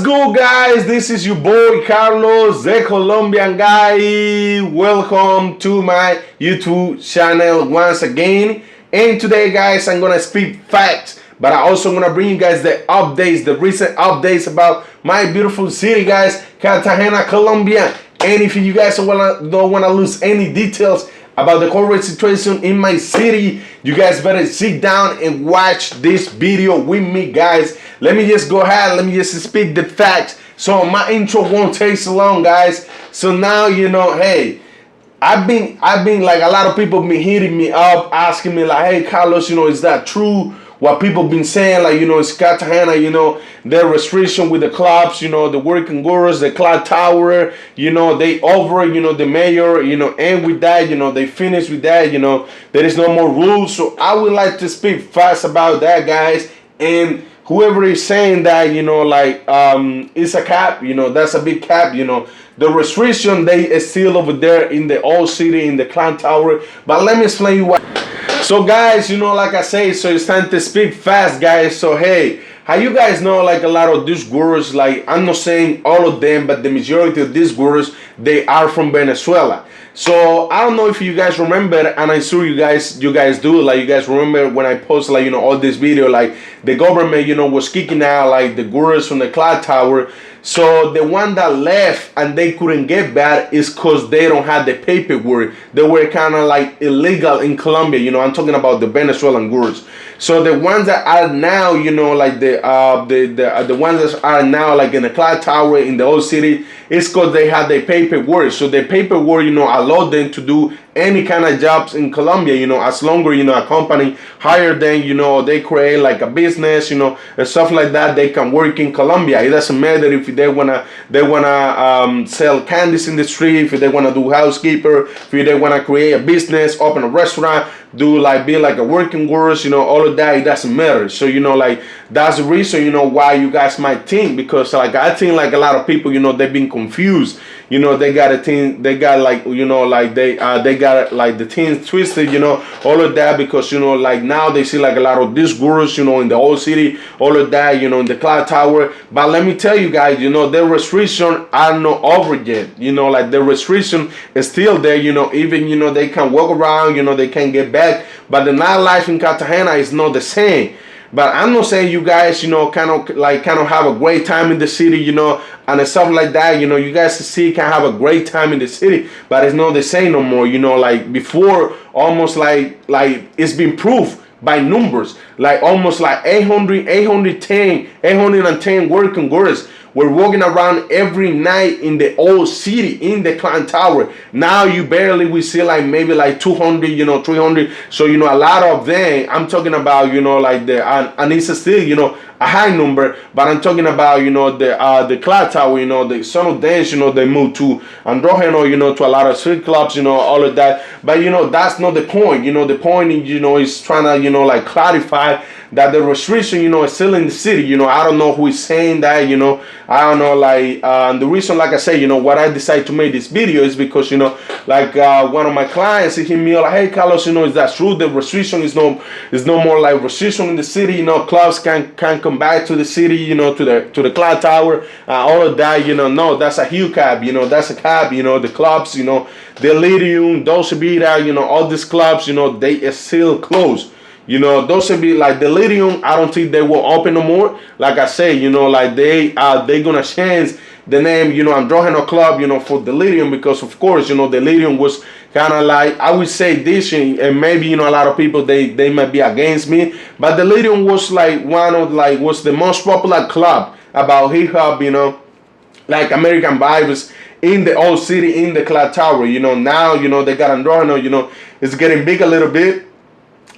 good, guys? This is your boy Carlos, the Colombian guy. Welcome to my YouTube channel once again. And today, guys, I'm gonna speak facts, but I also gonna bring you guys the updates, the recent updates about my beautiful city, guys, Cartagena, Colombia. And if you guys don't wanna lose any details about the current situation in my city, you guys better sit down and watch this video with me, guys. Let me just go ahead, let me just speak the facts so my intro won't take so long, guys. So now you know, hey, I've been like, a lot of people been hitting me up asking me like, hey Carlos, you know, is that true what people been saying, like, you know, it's Cartagena, you know, the restriction with the clubs, you know, the working girls, the clock tower, you know, they over, you know, the mayor, you know, and with that, you know, they finished with that, you know, there is no more rules. So I would like to speak fast about that, guys. And whoever is saying that, you know, like, it's a cap, you know, that's a big cap, you know, the restriction, they is still over there in the old city, in the clock tower. But let me explain you why. So guys, you know, like I say, so it's time to speak fast, guys. So hey, how you guys know, like, a lot of these gurus, like, I'm not saying all of them, but the majority of these gurus, they are from Venezuela. So I don't know if you guys remember, and I'm sure you guys do, like, you guys remember when I posted, like, you know, all this video, like, the government, you know, was kicking out, like, the gurus from the clock tower. So the one that left and they couldn't get back is because they don't have the paperwork. They were kind of like illegal in Colombia. You know, I'm talking about the Venezuelan gurus. So the ones that are now, you know, like the ones that are now like in the clock tower in the old city, it's because they have the paperwork. So the paperwork, you know, allowed them to do any kind of jobs in Colombia, you know, as long as, you know, a company hire them, you know, they create like a business, you know, and stuff like that, they can work in Colombia. It doesn't matter if they wanna sell candies in the street, if they wanna do housekeeper, if they wanna create a business, open a restaurant, do like, be like a working girls, you know, all of that, it doesn't matter. So, you know, like, that's the reason, you know, why you guys might think, because like, I think like a lot of people, you know, they've been confused. You know, they got a team, they got like, you know, like they got like the teams twisted, you know, all of that, because, you know, like now they see like a lot of these gurus, you know, in the old city, all of that, you know, in the clock tower. But let me tell you guys, you know, the restriction are not over yet. You know, like the restriction is still there, you know, even, you know, they can walk around, you know, they can get back, but the nightlife in Cartagena is not the same. But I'm not saying you guys, you know, kind of have a great time in the city, you know, and stuff like that. You know, you guys can have a great time in the city, but it's not the same no more. You know, like before, almost like it's been proved by numbers, like almost like 810 working girls were walking around every night in the old city, in the clock tower. Now you barely we see like maybe like 200, you know, 300. So, you know, a lot of them, I'm talking about, you know, like and it's still, you know, a high number, but I'm talking about, you know, the clock tower, you know, some of them, you know, they moved to Androgeno, you know, to a lot of street clubs, you know, all of that. But, you know, that's not the point. You know, the point, you know, is trying to, you know, like clarify that the restriction, you know, is still in the city. You know, I don't know who is saying that, you know, I don't know, like, the reason, like I say, you know, what I decided to make this video is because, you know, like, one of my clients, he hit me like, hey Carlos, you know, is that true? The restriction is no more like restriction in the city, you know, clubs can come back to the city, you know, to the clock tower, all of that, you know. No, that's a huge cap, you know, that's a cap, you know, the clubs, you know, Delirium, Dolce Vita, you know, all these clubs, you know, they are still closed. You know, those would be like Delirium. I don't think they will open no more. Like I say, you know, like they gonna change the name, you know, Androgeno Club, you know, for Delirium, because of course, you know, Delirium was kind of like, I would say this, and maybe, you know, a lot of people they might be against me, but Delirium was like was the most popular club about hip hop, you know, like American vibes in the old city, in the clock tower. You know, now, you know, they got Androgeno, you know, it's getting big a little bit.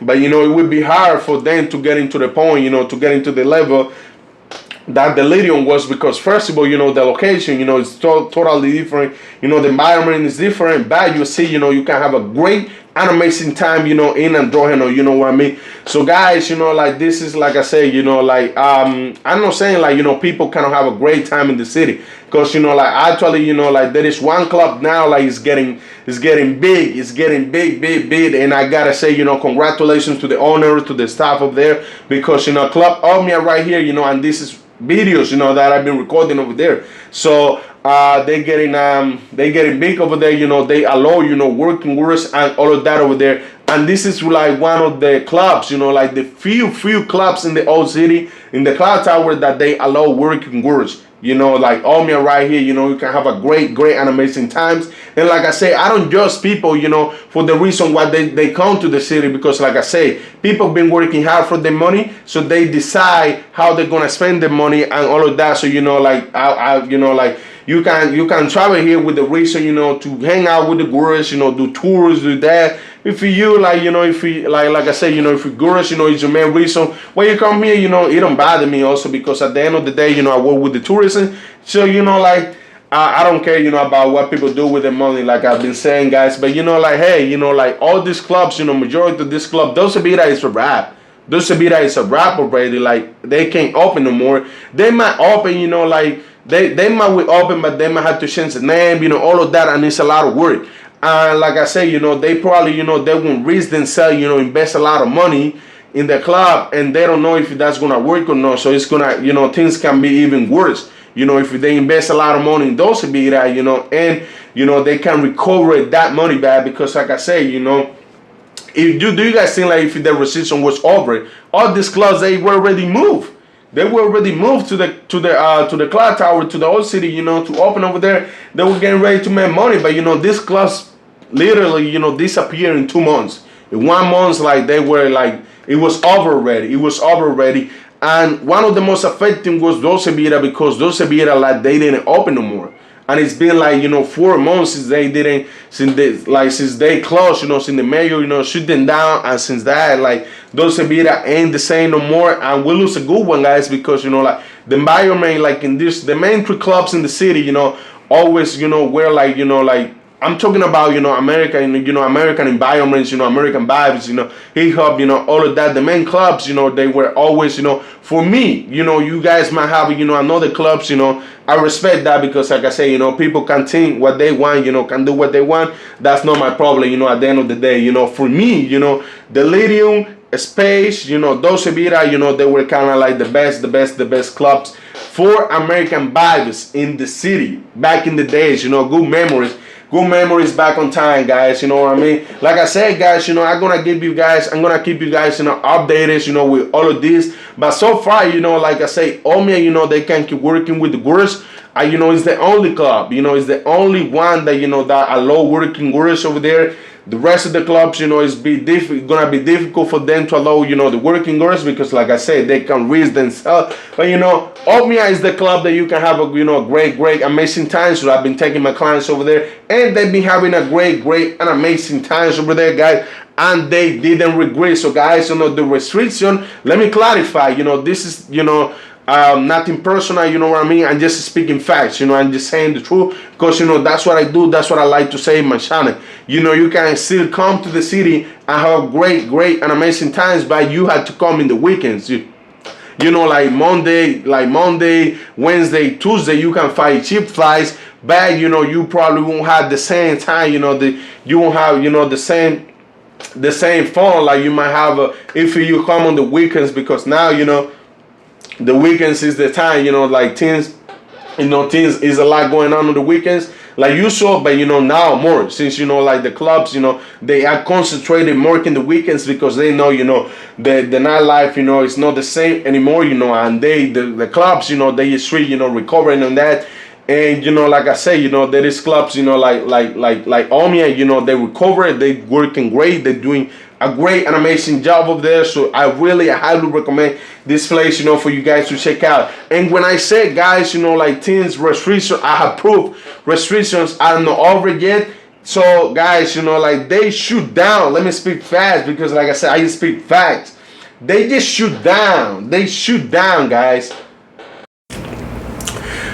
But, you know, it would be hard for them to get into the point, you know, to get into the level that Delirium was, because first of all, you know, the location, you know, is totally different. You know, the environment is different, but you see, you know, you can have a great and amazing time, you know, in Androgeno, you know what I mean? So guys, you know, like, this is, like I say, you know, like, I'm not saying like, you know, people cannot have a great time in the city, because, you know, like, actually, you know, like, there is one club now, like, it's getting big, big, and I gotta say, you know, congratulations to the owner, to the staff up there, because, you know, Club Omnia right here, you know, and this is videos, that I've been recording over there. So they getting big over there. They allow working hours and all of that over there. And this is like one of the clubs, like the few clubs in the old city, in the cloud tower, that they allow working hours. Like Omia right here, you can have a great and amazing times. And like I say, I don't judge people, for the reason why they come to the city, because like I say, people been working hard for their money, so they decide how they're gonna spend their money and all of that. So like like you can travel here with the reason, to hang out with the girls, do tours, do that. If you like, if you like I say, if you girls, it's your main reason why you come here, it don't bother me also, because at the end of the day, I work with the tourism. So, like, I don't care, about what people do with their money, like I've been saying, guys. But, like, hey, like all these clubs, majority of this club, Dos Vida is a rap. Dos Vida is a rap already. Like, they can't open no more. They might open, like, they might be open, but they might have to change the name, all of that, and it's a lot of work. And like I say, they probably, they won't risk themselves, invest a lot of money in the club, and they don't know if that's gonna work or not. So it's gonna, things can be even worse. If they invest a lot of money in those Vida, and they can recover that money back, because like I say, if you guys think like if the recession was over, all these clubs, they were already moved. They were already moved to the cloud tower, to the old city, to open over there. They were getting ready to make money, but these clubs literally, disappeared in 2 months. In 1 month, like they were like, it was over already. It was over already. And one of the most affecting was Dos Vida, because Dos Vida, like, they didn't open no more. And it's been like 4 months since since they closed, since the mayor shut them down, and since that, like, Dos Vida ain't the same no more. And we lose a good one, guys, because like the environment, like in the main 3 clubs in the city, always we're like I'm talking about America, American environments, American vibes, hip hop, all of that. The main clubs, they were always, for me, you guys might have another clubs, I respect that, because like I say, people can think what they want, can do what they want. That's not my problem, at the end of the day, for me, Delirium, Space, Dos Vida, they were kind of like the best clubs for American vibes in the city back in the days, good memories. Good memories back on time, guys. You know what I mean? Like I said, guys, I'm gonna keep you guys updated, with all of this. But so far, like I say, Omia, they can keep working with the girls. It's the only club, it's the only one that, that allow working girls over there. The rest of the clubs, it's gonna be difficult for them to allow, the working girls, because like I said, they can risk themselves. But Omia is the club that you can have a great, amazing time. So I've been taking my clients over there, and they've been having a great and amazing times over there, guys. And they didn't regret. So guys, the restriction, let me clarify, this is, nothing personal, you know what I mean? I'm just speaking facts, I'm just saying the truth, because that's what I do, that's what I like to say in my channel. You can still come to the city and have great and amazing times, but you have to come in the weekends. Like Monday, Wednesday, Tuesday, you can find cheap flights, but you probably won't have the same time, you won't have the same fun like you might have if you come on the weekends, because now the weekends is the time, like things is a lot going on the weekends, like usual, but now more, since like the clubs, they are concentrated more in the weekends, because they know, the nightlife, is not the same anymore, and the clubs, they street, recovering on that. And like I say, there is clubs, like Omia, they recover, they working great, they're doing a great and amazing job over there. So I highly recommend this place, for you guys to check out. And when I say, guys, like things restrictions, I have proof restrictions are not over yet. So guys, like they shoot down. Let me speak fast, because like I said, I speak facts. They just shoot down. They shoot down, guys.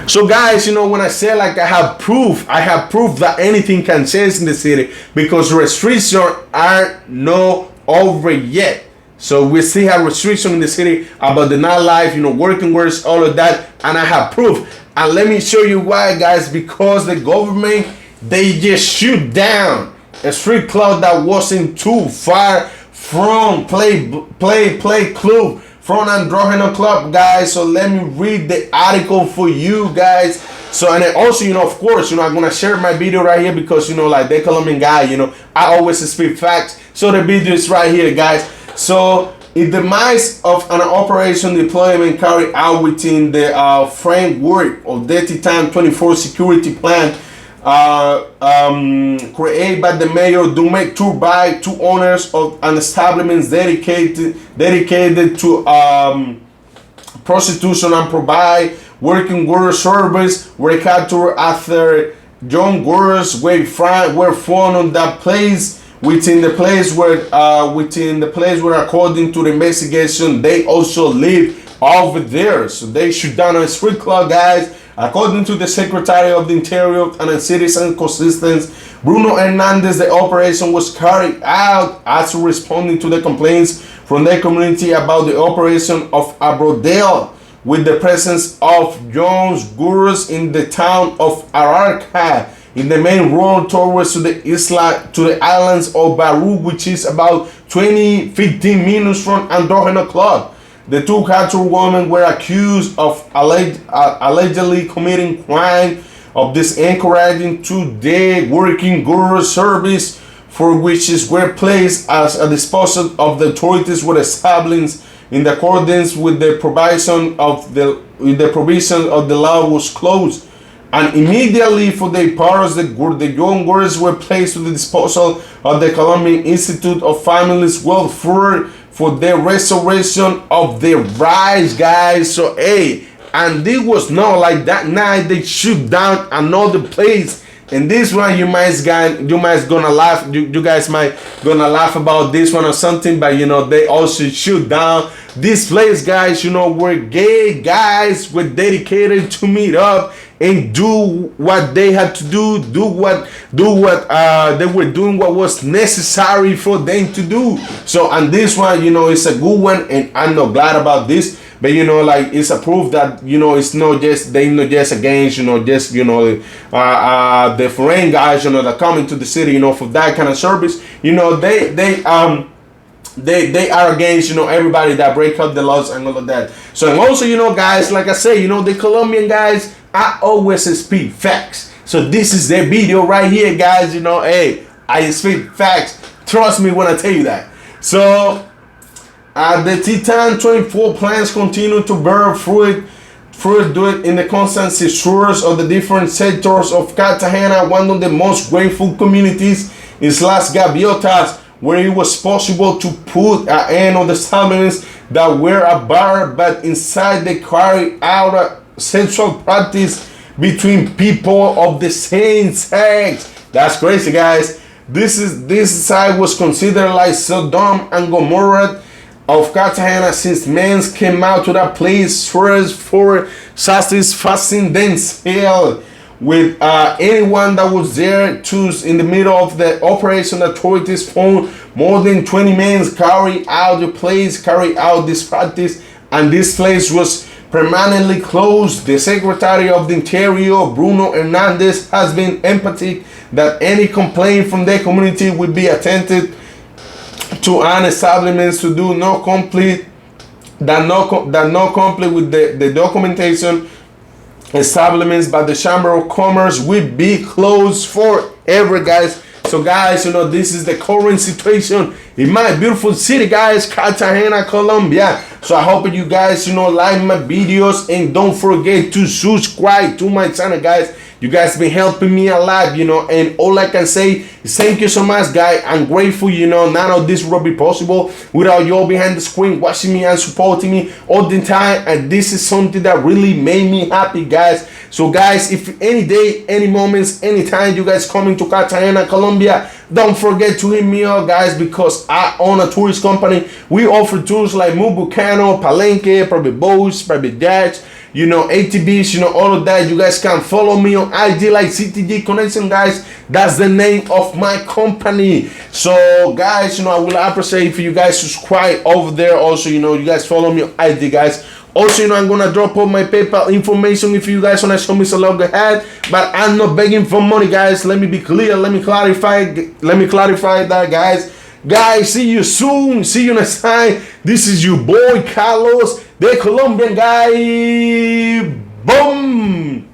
So guys, when I say like I have proof that anything can change in the city, because restrictions are not over yet. So we still have restrictions in the city about the nightlife, working hours, all of that, and I have proof. And let me show you why, guys, because the government, they just shoot down a street club that wasn't too far from play club from Androgeno Club, guys. So let me read the article for you guys. So, and then also, of course, I'm gonna share my video right here because, like the Colombian guy, I always speak facts. So the video is right here, guys. So in the midst of an operation deployment carried out within the framework of the Titan 24 security plan created by the mayor to make tour by two owners of an establishment dedicated to prostitution and provide working girl service were captured after young girls were found on that place within the place where according to the investigation they also live over there. So they shut down a street club, guys. According to the Secretary of the Interior and Citizen Consistence, Bruno Hernandez, the operation was carried out as responding to the complaints from the community about the operation of a bordel with the presence of young girls in the town of Ararca, in the main road towards to the islands of Baru, which is about 15 minutes from Androgeno Club. The two captured women were accused of allegedly committing crime of disencouraging to the working girl service, for which were placed as a disposal of the authorities were established in accordance with the provision of the law was closed. And immediately for their parts, the young girls were placed to the disposal of the Colombian Institute of Families Welfare for the restoration of their rights, guys. So hey, and it was not like that night they shoot down another place. And this one you guys gonna laugh. You guys might gonna laugh about this one or something, but they also shoot down this place, guys. Where gay guys were dedicated to meet up and do what they had to do what they were doing, what was necessary for them to do. So, and this one, it's a good one, and I'm not glad about this. But like it's a proof that it's not just they not just against the foreign guys that come into the city for that kind of service. They are against everybody that break up the laws and all of that. So, and also guys, like I say, the Colombian guys, I always speak facts. So this is their video right here, guys. Hey, I speak facts. Trust me when I tell you that. So the Titan 24 plans continue to bear fruit in the constant seizures of the different sectors of Cartagena. One of the most grateful communities is Las Gaviotas, where it was possible to put an end on the establishments that were a bar, but inside they carried out a sexual practice between people of the same sex. That's crazy, guys. This side was considered like Sodom and Gomorrah of Cartagena, since men came out to that place first for satisfying themselves with anyone that was there. In the middle of the operation, authorities found more than 20 men carry out this practice, and this place was permanently closed. The Secretary of the Interior, Bruno Hernandez, has been emphatic that any complaint from the community will be attended to, and establishments to do no complete with the documentation establishments by the Chamber of Commerce will be closed forever, guys. So guys, this is the current situation in my beautiful city, guys, Cartagena, Colombia. So I hope you guys like my videos, and don't forget to subscribe to my channel, guys. You guys been helping me a lot, and all I can say is thank you so much, guys. I'm grateful, none of this would be possible without you all behind the screen watching me and supporting me all the time. And this is something that really made me happy, guys. So guys, if any day, any moments, anytime you guys coming to Cartagena, Colombia, don't forget to hit me up, guys, because I own a tourist company. We offer tours like Volcano, Palenque, private boats, private yachts, ATVs, all of that. You guys can follow me on IG like CTG Connection, guys. That's the name of my company. So guys, I will appreciate if you guys subscribe over there. Also, you guys follow me on IG, guys. Also, I'm gonna drop all my PayPal information if you guys wanna show me some love, go ahead. But I'm not begging for money, guys. Let me be clear. Let me clarify that, guys. Guys, see you soon. See you next time. This is your boy Carlos, the Colombian guy. Boom.